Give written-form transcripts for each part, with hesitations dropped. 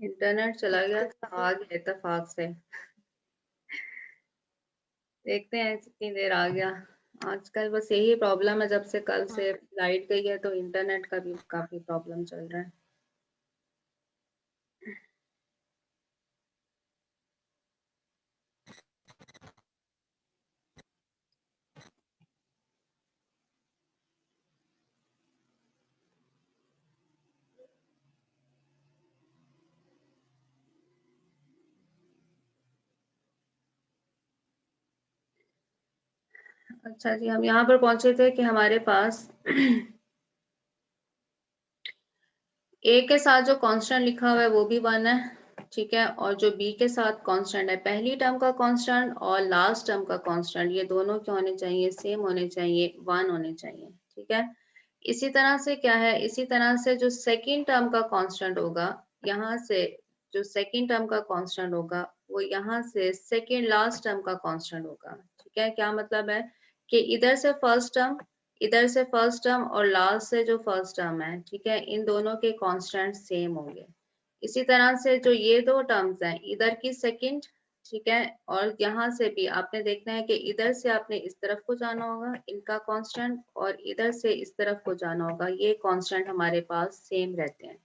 Internet चला गया था, आ गया इत्तेफाक से। देखते हैं कितनी देर आ गया। आजकल बस यही प्रॉब्लम है, जब से कल से लाइट गई है तो इंटरनेट का भी काफी प्रॉब्लम चल रहा है। अच्छा जी, हम यहाँ पर पहुंचे थे कि हमारे पास ए के साथ जो कांस्टेंट लिखा हुआ है वो भी 1 है, ठीक है। और जो बी के साथ कांस्टेंट है, पहली टर्म का कांस्टेंट और लास्ट टर्म का कांस्टेंट, ये दोनों क्या होने चाहिए? सेम होने चाहिए, 1 होने चाहिए, ठीक है। इसी तरह से क्या है, इसी तरह से जो सेकंड टर्म का कांस्टेंट होगा, यहाँ से जो सेकंड टर्म का कांस्टेंट होगा वो यहाँ से सेकंड लास्ट टर्म का कांस्टेंट होगा, ठीक है। क्या मतलब है कि इधर से फर्स्ट टर्म और लास्ट से जो फर्स्ट टर्म है, ठीक है, इन दोनों के कांस्टेंट सेम होंगे। इसी तरह से जो ये दो टर्म्स हैं, इधर की सेकंड, ठीक है, और यहाँ से भी आपने देखना है कि इधर से आपने इस तरफ को जाना होगा, इनका कांस्टेंट, और इधर से इस तरफ को जाना होगा, ये कांस्टेंट हमारे पास सेम रहते हैं,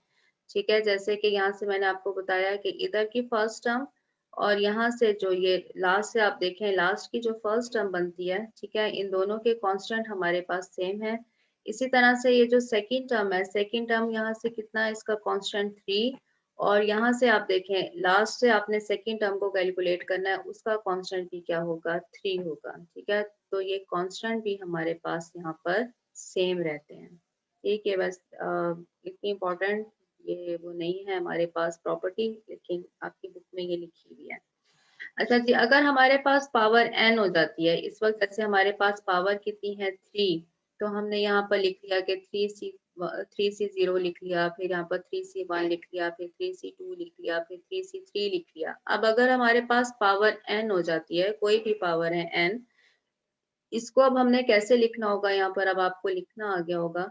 ठीक है। जैसे कि यहाँ से मैंने आपको बताया कि इधर की फर्स्ट टर्म और यहाँ से जो ये लास्ट से आप देखें, लास्ट की जो फर्स्ट टर्म बनती है, ठीक है, इन दोनों के कांस्टेंट हमारे पास सेम है। इसी तरह से ये जो सेकंड टर्म है, सेकंड टर्म यहाँ से कितना है, इसका कांस्टेंट 3, और यहाँ से आप देखें लास्ट से आपने सेकंड टर्म को कैलकुलेट करना है, उसका कांस्टेंट भी क्या होगा? 3 होगा, ठीक है। तो ये कांस्टेंट भी हमारे पास यहाँ पर सेम रहते हैं, ठीक है। बस इतनी इम्पोर्टेंट ये वो नहीं है हमारे पास प्रॉपर्टी, लेकिन आपकी बुक में ये लिखी हुई है। अच्छा जी, अगर हमारे पास पावर n हो जाती है, इस वक्त जैसे हमारे पास पावर कितनी है? 3, तो हमने यहाँ पर लिख लिया कि 3c0 लिख लिया, फिर यहाँ पर 3c1 लिख लिया, फिर 3c2 लिख लिया, फिर 3c3 लिख लिया। अब अगर हमारे पास पावर n हो जाती है, कोई भी पावर है n, इसको अब हमने कैसे लिखना होगा? यहाँ पर अब आपको लिखना आ गया होगा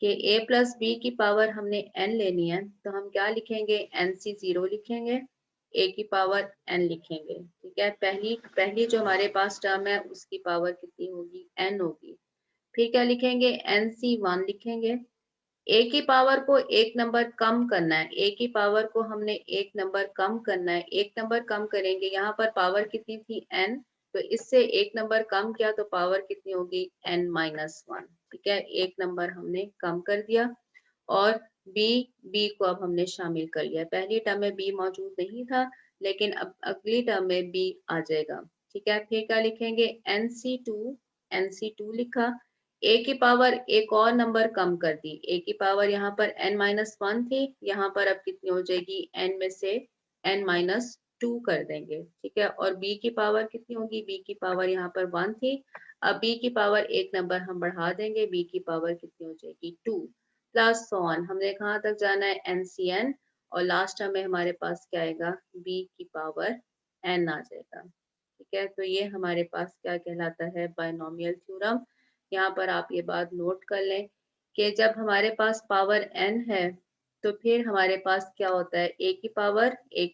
कि a प्लस बी की पावर हमने n लेनी है, तो हम क्या लिखेंगे? nc0 लिखेंगे, a की पावर n लिखेंगे, ठीक है। पहली पहली जो हमारे पास टर्म है उसकी पावर कितनी होगी? n होगी। फिर क्या लिखेंगे? nc1 लिखेंगे। a की पावर को एक नंबर कम करना है, a की पावर को हमने एक नंबर कम करना है, एक नंबर कम करेंगे। यहाँ पर पावर कितनी थी? n, तो इससे एक नंबर कम किया तो पावर कितनी होगी? n-1, ठीक है। एक नंबर हमने कम कर दिया, और b को अब हमने शामिल कर लिया। पहली टर्म में b मौजूद नहीं था, लेकिन अब अगली टर्म में b आ जाएगा, ठीक है। फिर क्या लिखेंगे? nc2 लिखा। a की पावर एक और नंबर कम कर दी, a की पावर यहाँ पर n-1 थी, यहाँ पर अब कितनी हो जाएगी? n में से n-2 कर देंगे, ठीक है। और b की पावर कितनी होगी? b की पावर यहाँ पर 1 थी, अब b की पावर एक नंबर हम बढ़ा देंगे, b की पावर कितनी हो जाएगी? 2, प्लस ऑन। हमने कहाँ तक जाना है? NCN, और लास्ट टर्म में हमारे पास क्या आएगा? b की पावर n आ जाएगा, ठीक है। तो ये हमारे पास क्या कहलाता है? Binomial theorem. यहाँ पर आप ये बात नोट कर लें कि जब हमारे पास पावर n है, तो फिर हमारे पास क्या होता है? a की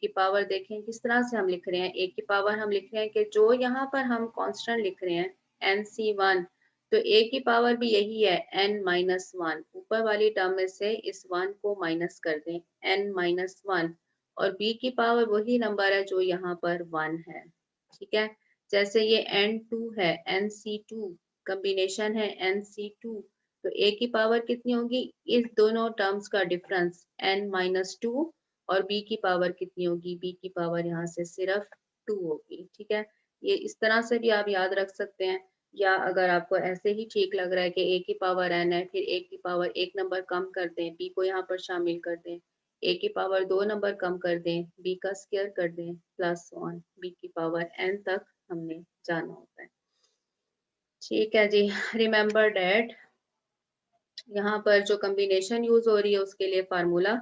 पावर देखें किस तरह से हम लिख रहे हैं। a की पावर हम लिख रहे हैं कि जो यहाँ पर हम कांस्टेंट लिख रहे हैं nc1, तो a की पावर भी यही है n-1। ऊपर वाली टर्म में से इस 1 को माइनस कर दें, n-1, और b की पावर वही नंबर है जो यहाँ पर 1 है, ठीक है। जैसे ये n2 है, nc2 कॉम्बिनेशन है, nc2, तो a की पावर कितनी होगी? इस दोनों टर्म्स का डिफरेंस n-2, और b की पावर कितनी होगी? b की पावर यहाँ से सिर्फ 2 होगी, ठीक है। ये इस तरह से भी आप याद रख सकते हैं, या अगर आपको ऐसे ही ठीक लग रहा है कि a की पावर n है, फिर a की पावर एक नंबर कम कर दें, b को यहाँ पर शामिल कर दें, a की पावर 2 नंबर कम कर दें, b का स्क्वायर कर दें, प्लस ऑन b की पावर n तक हमने जाना होता है, ठीक है जी। रिमेम्बर डैट यहाँ पर जो कम्बिनेशन यूज हो रही है उसके लिए फार्मूला,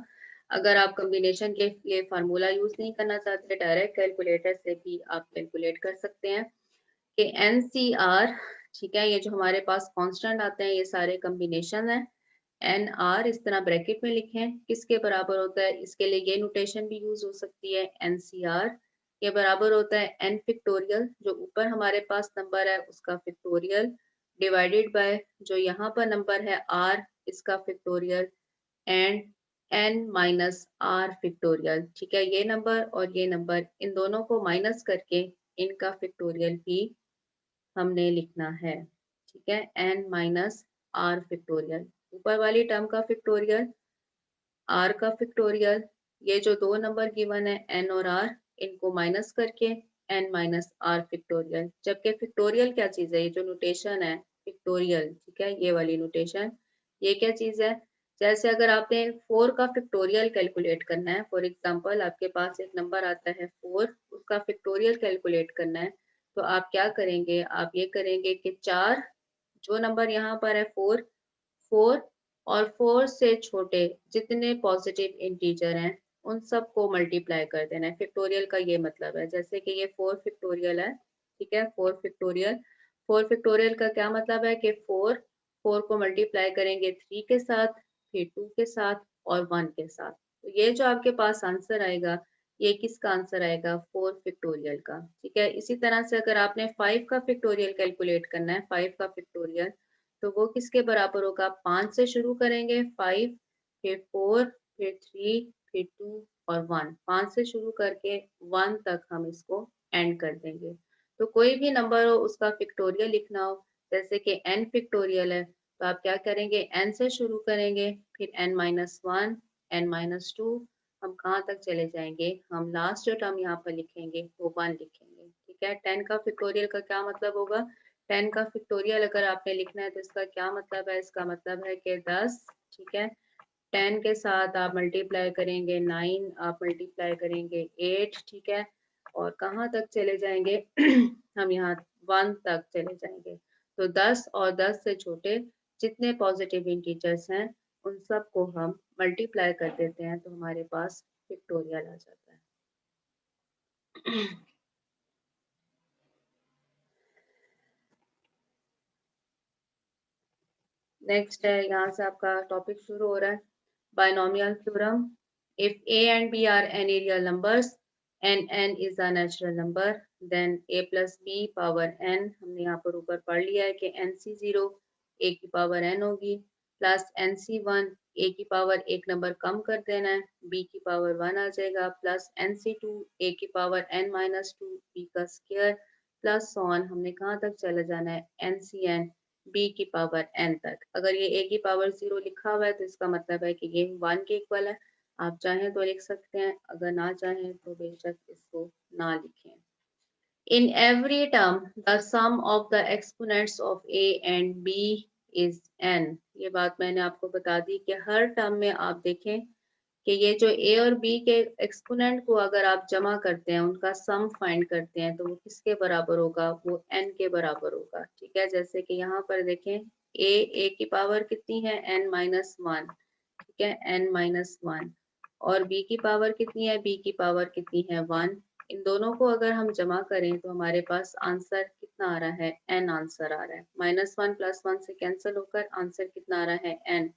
अगर आप कम्बिनेशन के लिए फार्मूला यूज नहीं करना चाहते, डायरेक्ट कैलकुलेटर से भी आप कैलकुलेट कर सकते हैं कि NCR, ठीक है, ये जो हमारे पास कांस्टेंट आते हैं ये सारे कम्बिनेशन है, एन आर इस तरह ब्रैकेट में लिखें, किसके बराबर होता है, इसके लिए ये नोटेशन भी यूज हो सकती है, एन सी आर ये बराबर होता है एन फिक्टोरियल, जो ऊपर हमारे पास नंबर है उसका फिक्टोरियल, डिवाइडेड बाय जो यहाँ पर नंबर है आर इसका factorial, and n minus r factorial. ठीक है, ये नंबर और ये नंबर इन दोनों को माइनस करके इनका फिक्टोरियल भी हमने लिखना है। ठीक है, एन माइनस आर फिक्टोरियल, ऊपर वाली टर्म का फिक्टोरियल, आर का फिक्टोरियल, ये जो दो नंबर गिवन है एन और आर, इनको माइनस करके एन माइनस आर फिक्टोरियल। जबकि फिक्टोरियल क्या चीज है, ये जो नोटेशन है फिक्टोरियल, ठीक है, ये वाली नोटेशन, ये क्या चीज है, जैसे अगर आपने 4 का फिक्टोरियल कैलकुलेट करना है, फॉर एग्जांपल आपके पास एक नंबर आता है 4, उसका फिक्टोरियल कैलकुलेट करना है, तो आप क्या करेंगे, आप ये करेंगे कि 4, जो नंबर यहाँ पर है 4, 4 और 4 से छोटे जितने पॉजिटिव इंटीजर हैं उन सब को मल्टीप्लाई कर देना है। फैक्टोरियल का ये मतलब है, जैसे कि ये 4 फैक्टोरियल है, ठीक है, 4 फैक्टोरियल, 4 फैक्टोरियल का क्या मतलब है कि 4 को मल्टीप्लाई करेंगे 3 के साथ, फिर 2 के साथ और 1 के साथ, तो ये जो आपके पास आंसर आएगा ये किसका आंसर आएगा, 4 फैक्टोरियल का। ठीक है, इसी तरह से अगर आपने 5 का फैक्टोरियल कैलकुलेट करना है, 5 का फैक्टोरियल, तो वो किसके बराबर होगा, 5 से शुरू करेंगे, 5, फिर 4, फिर 3, फिर 2 और 1, 5 से शुरू करके 1 तक हम इसको एंड कर देंगे। तो कोई भी नंबर हो उसका फिक्टोरियल लिखना हो, जैसे कि n फिक्टोरियल है, तो आप क्या करेंगे, n से शुरू करेंगे, फिर n minus one, n minus two, हम कहाँ तक चले जाएंगे, हम लास्ट जो टर्म यहाँ पर लिखेंगे वो 1 लिखेंगे। ठीक है, 10 का फिक्टोरियल का क्या मतलब होगा, 10 का फिक्टोरियल अगर आपने लिखना है तो इसका क्या मतलब है, इसका मतलब है कि 10, ठीक है, 10 के साथ आप मल्टीप्लाई करेंगे 9, आप मल्टीप्लाई करेंगे 8, ठीक है, और कहाँ तक चले जाएंगे हम यहाँ 1 तक चले जाएंगे। तो 10 और 10 से छोटे जितने पॉजिटिव इंटीजर्स हैं उन सब को हम मल्टीप्लाई कर देते हैं, तो हमारे पास फिक्टोरियल आ जाता है। नेक्स्ट है, यहाँ से आपका टॉपिक शुरू हो रहा है, binomial theorem. If a and b are any real numbers and n is a natural number, then a plus b power n, हमने यहाँ पर ऊपर पढ़ लिया है कि nc0 a की पावर n होगी, प्लस nc1 a की पावर एक नंबर कम कर देना है, b की पावर 1 आ जाएगा, प्लस nc2 a की power n minus two b का स्क्वायर, प्लस ऑन हमने कहाँ तक चला जाना है, ncn b की पावर n तक। अगर ये a की पावर 0 लिखा हुआ है तो इसका मतलब है कि ये 1 के इक्वल है, आप चाहें तो लिख सकते हैं, अगर ना चाहें तो बेशक इसको ना लिखें। In every term, the sum of the exponents of a and b is n। ये बात मैंने आपको बता दी कि हर टर्म में आप देखें कि ये जो a और b के एक्सपोनेंट को अगर आप जमा करते हैं, उनका सम फाइंड करते हैं, तो वो किसके बराबर होगा, वो n के बराबर होगा। ठीक है, जैसे कि यहाँ पर देखें a की पावर कितनी है, n माइनस वन, ठीक है, n माइनस वन, और b की पावर कितनी है, b की पावर कितनी है, 1। इन दोनों को अगर हम जमा करें तो हमारे पास आंसर कितना आ रहा है, n आंसर आ रहा है, -1 + 1 से कैंसिल होकर आंसर कितना आ रहा है, n।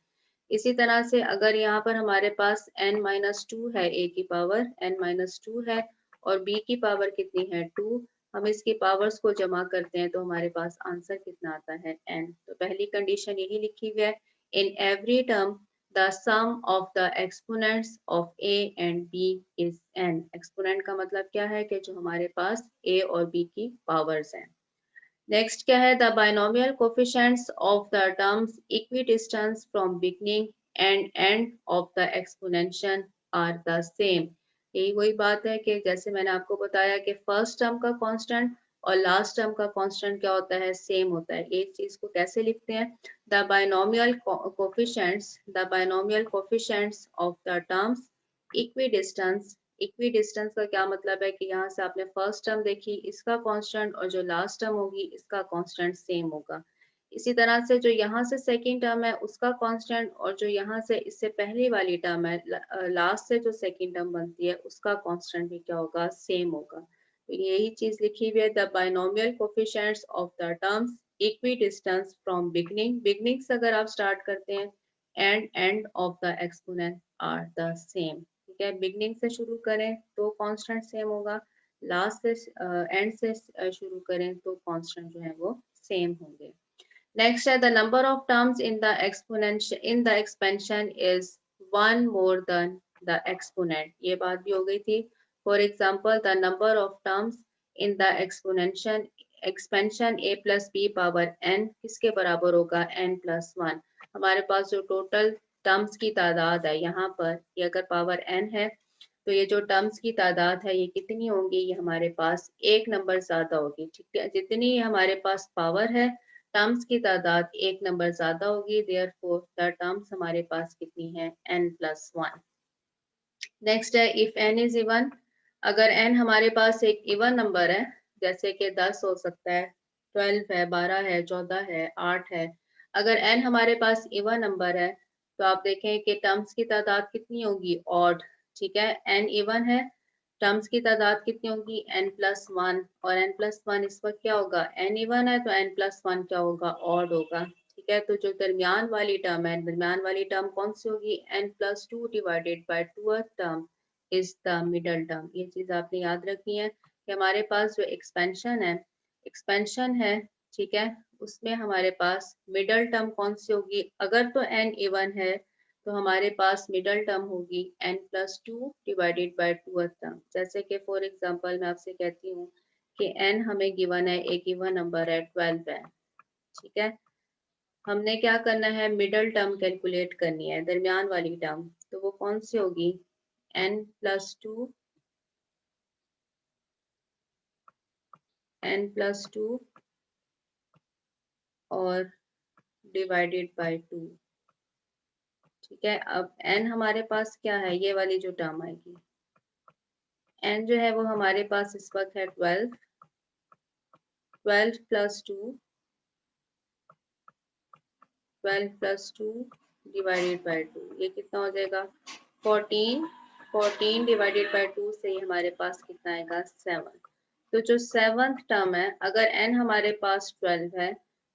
इसी तरह से अगर यहाँ पर हमारे पास n-2 है, a की पावर n-2 है और b की पावर कितनी है, 2, हम इसकी पावर्स को जमा करते हैं तो हमारे पास आंसर कितना आता है, n। तो पहली कंडीशन यही लिखी हुई है, in every term the sum of the exponents of a and b is n। Exponent का मतलब क्या है कि जो हमारे पास a और b की पावर्स हैं। नेक्स्ट क्या है, the binomial coefficients of the terms equidistance from beginning and end of the exponential are the same. यही वही बात है कि जैसे मैंने आपको बताया कि फर्स्ट टर्म का कांस्टेंट और लास्ट टर्म का कांस्टेंट क्या होता है, सेम होता है। एक चीज को कैसे लिखते हैं, the binomial coefficients of the terms equidistance. Equidistance का क्या मतलब है कि यहाँ से आपने फर्स्ट टर्म देखी, इसका कांस्टेंट और जो लास्ट टर्म होगी इसका कांस्टेंट सेम होगा। इसी तरह से जो यहाँ से सेकंड टर्म है उसका कांस्टेंट और जो यहाँ से इससे पहली वाली टर्म है लास्ट से जो सेकंड टर्म बनती है उसका कांस्टेंट भी क्या होगा, सेम होगा। तो यही चीज लिखी हुई है, the binomial coefficients of the terms equidistance from beginning. Beginning से अगर आप स्टार्ट करते हैं end end of the exponent are the same. ठीक है, बिगनिंग से शुरू करें तो कांस्टेंट सेम होगा, लास्ट से एंड से शुरू करें तो कांस्टेंट जो है वो सेम होंगे। नेक्स्ट है the number of terms in the exponential in the expansion is one more than the exponent, ये बात भी हो गई थी। For example the number of terms in the exponential expansion a plus b power n किसके बराबर होगा, n plus one. हमारे पास जो टोटल टर्म्स की तादाद है यहाँ पर, ये अगर पावर n है तो ये जो टर्म्स की तादाद है ये कितनी होंगी, ये हमारे पास एक नंबर ज्यादा होगी। ठीक है, जितनी हमारे पास पावर है टर्म्स की तादाद एक नंबर ज्यादा होगी, देयरफॉर द टर्म्स हमारे पास कितनी है, n प्लस वन। नेक्स्ट है इफ n इज इवन, अगर n हमारे पास एक इवन नंबर है, जैसे कि 10 हो सकता है, 12 है, 12 है, 14 है, 8 है, अगर n हमारे पास इवन नंबर है तो आप देखें कि टर्म्स की तादाद कितनी होगी, ऑड। ठीक है, n इवन है, टर्म्स की तादाद कितनी होगी, n प्लस वन, और n प्लस वन इस वक्त क्या होगा, n इवन है तो n प्लस वन क्या होगा, ऑड होगा। ठीक है, तो जो दरमियान वाली टर्म है, दरमियान वाली टर्म कौन सी होगी, n plus two divided by to term is the middle term. ये चीज आपने याद रखनी है कि हमारे पास जो एक्सपेंशन है, ठीक है, उसमें हमारे पास मिडल टर्म कौन सी होगी, अगर तो n इवन है तो हमारे पास मिडल टर्म होगी n plus two divided by to term. जैसे कि फॉर एग्जांपल मैं आपसे कहती हूँ कि n हमें गिवन है, एक गिवन नंबर है 12 है। ठीक है, हमने क्या करना है, मिडल टर्म कैलकुलेट करनी है, दरमियान वाली टर्म, तो वो कौन सी होगी, n plus two, n plus two और डिवाइडेड बाय टू। ठीक है, अब n हमारे पास क्या है, ये वाली जो टर्म आएगी, n जो है वो हमारे पास इस वक्त है 12, 12 plus two, 12 plus two divided by two, ये कितना हो जाएगा, 14, 14 डिवाइडेड बाय टू से ही हमारे पास कितना आएगा, 7। तो जो सेवंथ टर्म है, अगर n हमारे पास 12 है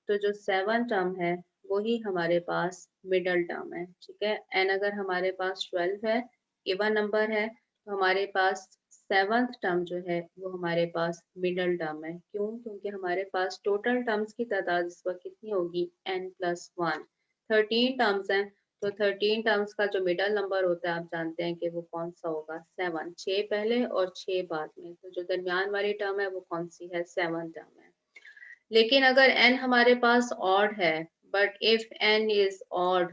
तो जो सेवन टर्म है वही हमारे पास मिडल टर्म है। ठीक है, n अगर हमारे पास 12 है, इवन नंबर है, तो हमारे पास सेवंथ टर्म जो है वो हमारे पास मिडल टर्म है। क्यों, क्योंकि हमारे पास टोटल टर्म्स की तादाद इस वक्त कितनी होगी, n प्लस वन। 13 टर्म्स हैं तो 13 टर्म्स का जो मिडल नंबर होता है आप जानते हैं कि वो कौन सा होगा, 7, 6 पहले और 6 बाद में, तो जो दरमियान वाली टर्म है वो कौन सी है, 7 टर्म है। लेकिन अगर n हमारे पास ऑड है, but if n is odd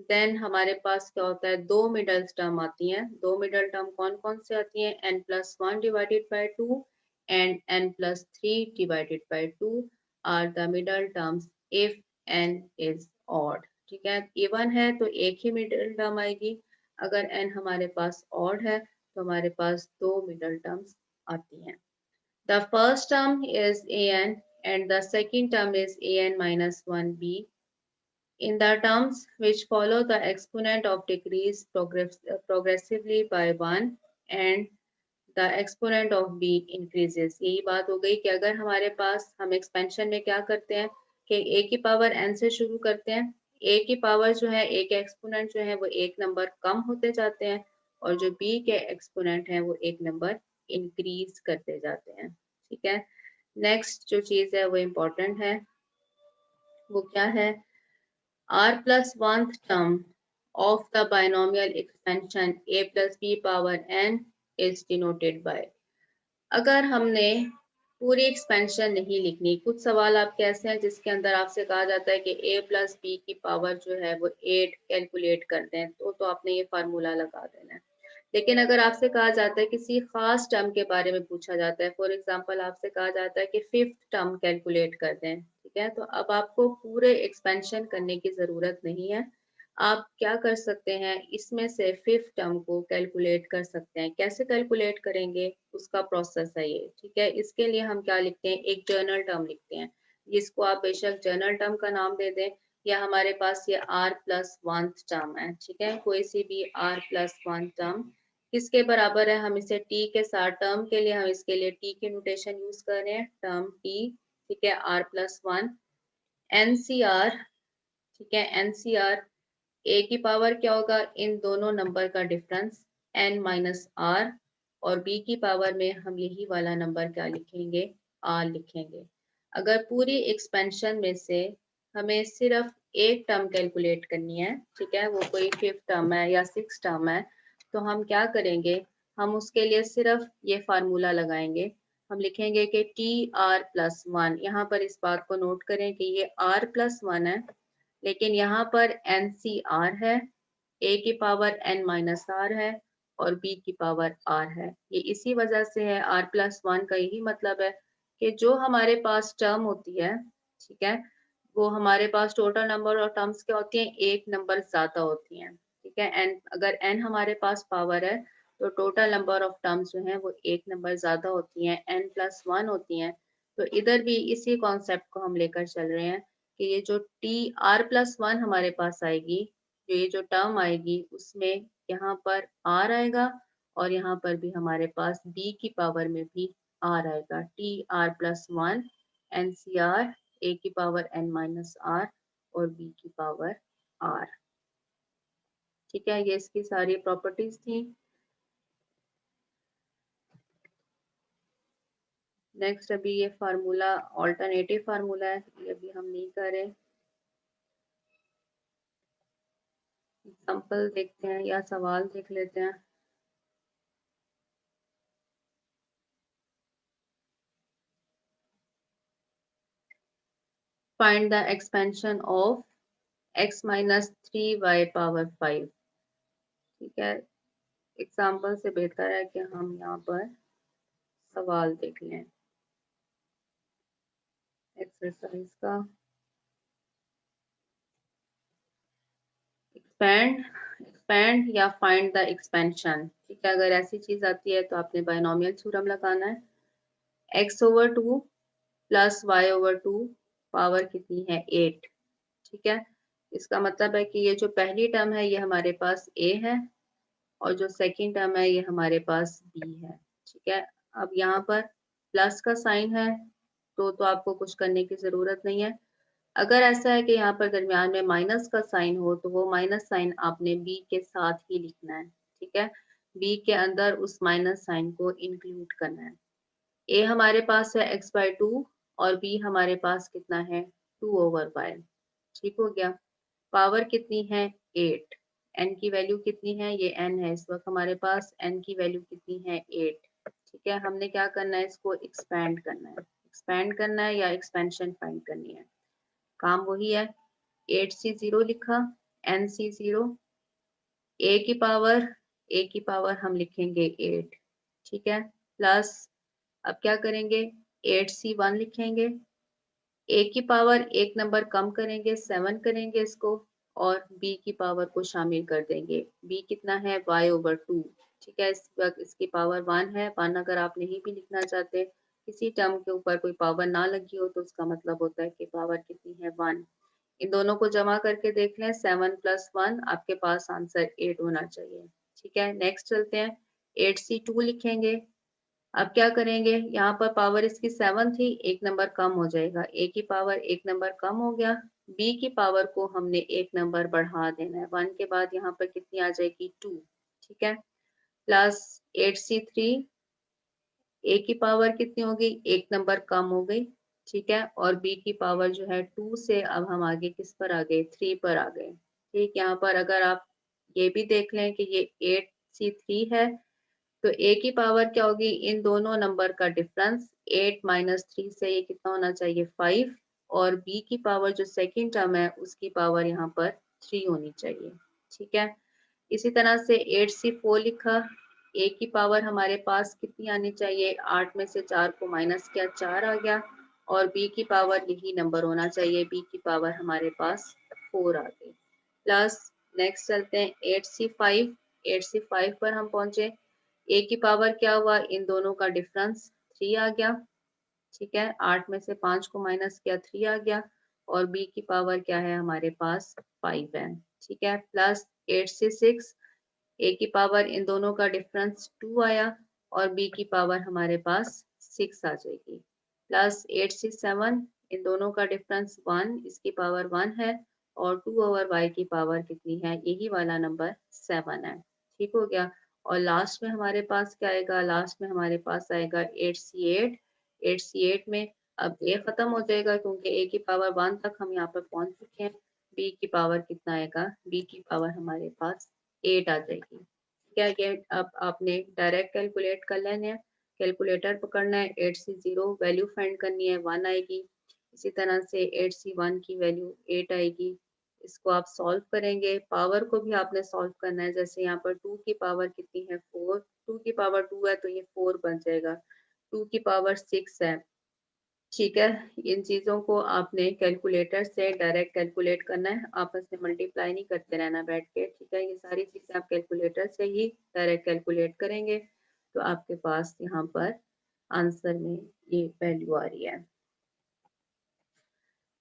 then हमारे पास क्या होता है, दो मिडल टर्म आती हैं। दो मिडल टर्म कौन कौन से आती हैं, n plus one divided by two and n plus three divided by two are the middle terms if n is odd. ठीक है, इवन है तो एक ही मिडल टर्म आएगी, अगर n हमारे पास ऑड है तो हमारे पास दो मिडल टर्म्स आती हैं। The first term is an and the second term is an minus 1b. In the terms which follow, the exponent of decrease progressively by 1 and the exponent of b increases। यही बात हो गई कि अगर हमारे पास हम एक्सपेंशन में क्या करते हैं कि a की पावर n से शुरू करते हैं, a की पावर जो है, a के एक्सपोनेंट जो है वो एक नंबर कम होते जाते हैं और जो b के एक्सपोनेंट हैं वो एक नंबर इंक्रीज करते जाते हैं। ठीक है, नेक्स्ट जो चीज है वो इम्पोर्टेंट है, वो क्या है, r plus one term of the binomial expansion a plus b power n is denoted by. अगर हमने पूरी एक्सपेंशन नहीं लिखनी, कुछ सवाल आपके ऐसे हैं जिसके अंदर आपसे कहा जाता है कि a प्लस बी की पावर जो है वो 8 कैलकुलेट कर दें, तो आपने ये फार्मूला लगा देना है। लेकिन अगर आपसे कहा जाता है किसी खास टर्म के बारे में पूछा जाता है, फॉर एग्जांपल आपसे कहा जाता है कि फिफ्थ टर्म कैलकुलेट कर दें, ठीक है, तो अब आपको पूरे एक्सपेंशन करने की ज़रूरत नहीं है। आप क्या कर सकते हैं, इसमें से फिफ्थ टर्म को कैलकुलेट कर सकते हैं। कैसे कैलकुलेट करेंगे, उसका प्रोसेस है ये। ठीक है, इसके लिए हम क्या लिखते हैं, एक जर्नल टर्म लिखते हैं, जिसको आप बेशक जर्नल टर्म का नाम दे दें, या हमारे पास ये r प्लस वन टर्म है। ठीक है, कोई सी भी r प्लस वन टर्म किसके बराबर है, हम इसे t के साथ, टर्म के लिए हम इसके लिए t की नोटेशन यूज कर रहे हैं, टर्म t। ठीक है, r प्लस वन, NCR। ठीक है, NCR ए की पावर क्या होगा, इन दोनों नंबर का डिफरेंस n माइनस आर, और बी की पावर में हम यही वाला नंबर क्या लिखेंगे, r लिखेंगे। अगर पूरी एक्सपेंशन में से हमें सिर्फ एक टर्म कैलकुलेट करनी है, ठीक है, वो कोई 5th टर्म है या 6th टर्म है, तो हम क्या करेंगे, हम उसके लिए सिर्फ ये फार्मूला लगाएंगे। हम लिखेंगे कि टी आर प्लस वन, यहाँ पर इस बात को नोट करें कि ये r प्लस वन है, लेकिन यहाँ पर एन सी आर है, ए की पावर n माइनस आर है, और b की पावर r है। ये इसी वजह से है, r प्लस वन का यही मतलब है कि जो हमारे पास टर्म होती है, ठीक है, वो हमारे पास टोटल नंबर ऑफ टर्म्स क्या होती हैं, एक नंबर ज्यादा होती हैं, ठीक है। एन अगर n हमारे पास पावर है तो टोटल नंबर ऑफ टर्म्स जो हैं वो एक नंबर ज्यादा होती हैं, n प्लस वन होती हैं। तो इधर भी इसी कॉन्सेप्ट को हम लेकर चल रहे हैं कि ये जो टी आर प्लस वन हमारे पास आएगी, जो ये जो टर्म आएगी उसमें यहाँ पर आर आएगा, और यहाँ पर भी हमारे पास b की पावर में भी आर आएगा। T r plus one n c r, a की पावर n माइनस आर, और b की पावर r। ठीक है, ये इसकी सारी प्रॉपर्टीज थी। नेक्स्ट अभी ये फार्मूला ऑल्टरनेटिव फार्मूला है, ये अभी हम नहीं कर रहे। एग्जाम्पल देखते हैं या सवाल देख लेते हैं। Find the expansion of x minus 3y power 5। ठीक है, एग्जाम्पल से बेहतर है कि हम यहाँ पर सवाल देख लें एक्सरसाइज का। एक्सपेंड या फाइंड द एक्सपेंशन, ठीक है, अगर ऐसी चीज आती है तो आपने बायनोमियल थ्योरम लगाना है। x over 2 plus y over 2 power कितनी है 8। ठीक है, इसका मतलब है कि ये जो पहली टर्म है ये हमारे पास a है, और जो सेकंड टर्म है ये हमारे पास b है। ठीक है, अब यहाँ पर प्लस का साइन है तो आपको कुछ करने की जरूरत नहीं है। अगर ऐसा है कि यहाँ पर दरमियान में माइनस का साइन हो तो वो माइनस साइन आपने b के साथ ही लिखना है। ठीक है, b के अंदर उस माइनस साइन को इंक्लूड करना है। a हमारे पास है x/2, और b हमारे पास कितना है 2/y। ठीक हो गया, पावर कितनी है 8, n की वैल्यू कितनी है, ये n है, इस वक्त हमारे पास n की वैल्यू कितनी है 8। ठीक है, हमने क्या करना है, इसको एक्सपेंड करना है। एक्सपेंड करना है या एक्सपेंशन फाइंड करनी है, काम वही है। 8c0 लिखा, nc0, a की पावर हम लिखेंगे 8। ठीक है, प्लस अब क्या करेंगे, 8c1 लिखेंगे, a की पावर एक नंबर कम करेंगे 7 करेंगे इसको, और b की पावर को शामिल कर देंगे। b कितना है y ओवर 2। ठीक है, इस वक्त इसकी पावर 1 है। 1 अगर आप नहीं भी लिखना चाहते, किसी टर्म के ऊपर कोई पावर ना लगी हो तो उसका मतलब होता है कि पावर कितनी है 1। इन दोनों को जमा करके देख लें, 7 प्लस 1, आपके पास आंसर 8 होना चाहिए। ठीक है, नेक्स्ट चलते हैं, 8c2 लिखेंगे। अब क्या करेंगे, यहाँ पर पावर इसकी 7 थी, एक नंबर कम हो जाएगा, a की पावर एक नंबर कम हो गया, b की पावर को हमने एक नंबर बढ़ा देना है, 1 के बाद यहाँ पर कितनी आ जाएगी 2। ठीक है, प्लस 8c3, a की पावर कितनी होगी, एक नंबर कम हो गई। ठीक है, और b की पावर जो है 2 से अब हम आगे किस पर आ गए, 3 पर आ गए। ठीक, यहाँ पर अगर आप ये भी देख लें कि ये 8c3 है, तो a की पावर क्या होगी, इन दोनों नंबर का डिफरेंस 8 माइनस 3 से ये कितना होना चाहिए 5, और b की पावर जो सेकंड टर्म है उसकी पावर यहाँ पर 3 होनी चाहिए। ठीक है, इसी तरह से 8c4 लिखा, a की पावर हमारे पास कितनी आनी चाहिए, 8 में से 4 को माइनस किया 4 आ गया, और b की पावर यही नंबर होना चाहिए, b की पावर हमारे पास 4 आ गई। प्लस नेक्स्ट चलते हैं 8c5, 8c5 पर हम पहुंचे, a की पावर क्या हुआ, इन दोनों का डिफरेंस 3 आ गया। ठीक है, 8 में से 5 को माइनस किया 3 आ गया, और b की पावर क्या है हमारे पास 5 है। ठीक है, प्लस 8c6, a की पावर इन दोनों का डिफरेंस 2 आया, और b की पावर हमारे पास 6 आ जाएगी। प्लस 8c7, इन दोनों का डिफरेंस 1, इसकी पावर 1 है, और 2/y की पावर कितनी है, यही वाला नंबर 7 है। ठीक हो गया। और लास्ट में हमारे पास क्या आएगा, लास्ट में हमारे पास आएगा 8c8। 8c8 में अब a खत्म हो जाएगा क्योंकि a की पावर 1 तक हम यहाँ पर पहुंच चुके हैं। b की पावर कितना आएगा, b की पावर हमारे पास 8 आ जाएगी। क्या ये अब आपने डायरेक्ट कैलकुलेट कर लेने हैं, कैलकुलेटर पकड़ना है, 8c0 वैल्यू फाइंड करनी है, 1 आएगी। इसी तरह से 8c1 की वैल्यू 8 आएगी। इसको आप सॉल्व करेंगे, पावर को भी आपने सॉल्व करना है। जैसे यहाँ पर 2 की पावर कितनी है, 4, 2 की पावर 2 है तो ये 4 बन जाएगा, 2 की पावर 6 है। ठीक है, इन चीज़ों को आपने कैलकुलेटर से डायरेक्ट कैलकुलेट करना है, आपस में मल्टीप्लाई नहीं करते रहना बैठ के। ठीक है, ये सारी चीज़ें आप कैलकुलेटर से ही डायरेक्ट कैलकुलेट करेंगे तो आपके पास यहाँ पर आंसर में ये वैल्यू आ रही है।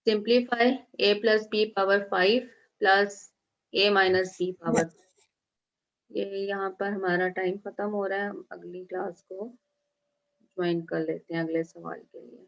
Simplify a plus b power 5 plus a minus b power. ये यहाँ पर हमारा टाइम खत्म हो रहा है, हम अगली क्लास को ज्वाइन कर लेते हैं अगले सवाल के लिए।